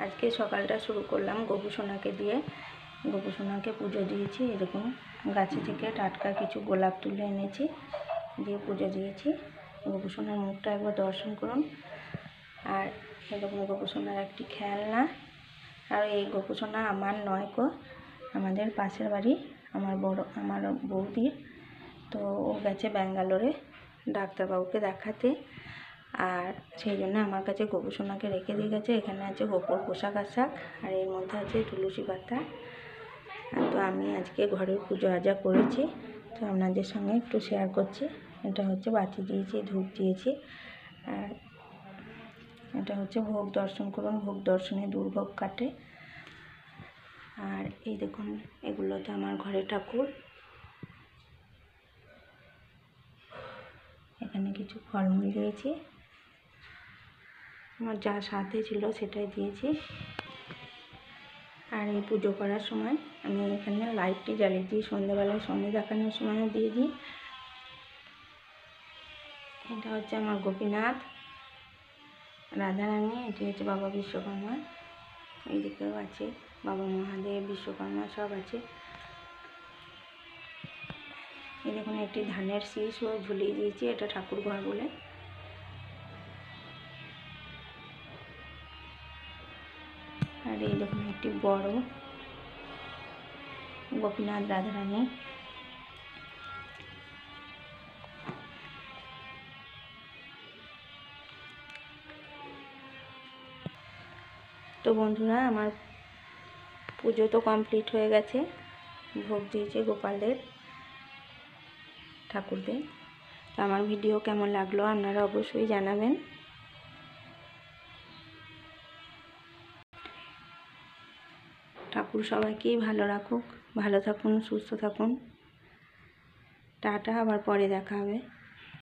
আজকে সকালটা শুরু করলাম গোপুসোনাকে দিয়ে। গোপুসোনাকে পুজো দিয়েছি। এরকম গাছে থেকে টাটকা কিছু গোলাপ তুলে এনেছি, দিয়ে পুজো দিয়েছি। গোপুসোনার মুখটা একবার দর্শন করুন। আর এরকম গোপুসোনার একটি খেলনা। আর এই গোপুসোনা আমার নয় গো, আমাদের পাশের বাড়ি আমার বৌদির। তো ও গেছে ব্যাঙ্গালোরে ডাক্তারবাবুকে দেখাতে, আর সেই জন্য আমার কাছে গোপুসোনাকে রেখে দিয়ে গেছে। এখানে আছে গোপুর পোশাক আশাক, আর এর মধ্যে আছে তুলসী পাতা। তো আমি আজকে ঘরের পুজো আজা করেছি, তো আপনাদের সঙ্গে একটু শেয়ার করছি। এটা হচ্ছে বাতি দিয়েছি, ধূপ দিয়েছি, আর এটা হচ্ছে ভোগ দর্শন করুন। ভোগ দর্শনে দুর্ভোগ কাটে। আর এই দেখুন, এগুলো তো আমার ঘরে ঠাকুর। এখানে কিছু ফলমূল দিয়েছি, আমার যা সাথে ছিল সেটাই দিয়েছি। আর এই পুজো করার সময় আমি এখানে লাইটটি জ্বালিয়ে দিই, সন্ধ্যেবেলায় সন্ধে দেখানোর সময়ও দিয়ে দিই। এটা হচ্ছে আমার গোপীনাথ, রাধারানী। এটি হচ্ছে বাবা বিশ্বকর্মা। এইদিকেও আছে বাবা মহাদেব, বিশ্বকর্মা সব আছে। এই দেখুন, একটি ধানের শীষও ঝুলিয়ে দিয়েছি, এটা ঠাকুর ঘর বলে। আর এই দেখুন, একটি বড় গোপীনাথ রাধারানী। তো বন্ধুরা, আমার পুজো তো কমপ্লিট হয়ে গেছে। ভোগ দিয়েছে গোপালদের, ঠাকুরদের। তো আমার ভিডিও কেমন লাগলো আপনারা অবশ্যই জানাবেন। ঠাকুর সবাইকেই ভালো রাখুক, ভালো থাকুন, সুস্থ থাকুন। টাটা, আবার পরে দেখা হবে।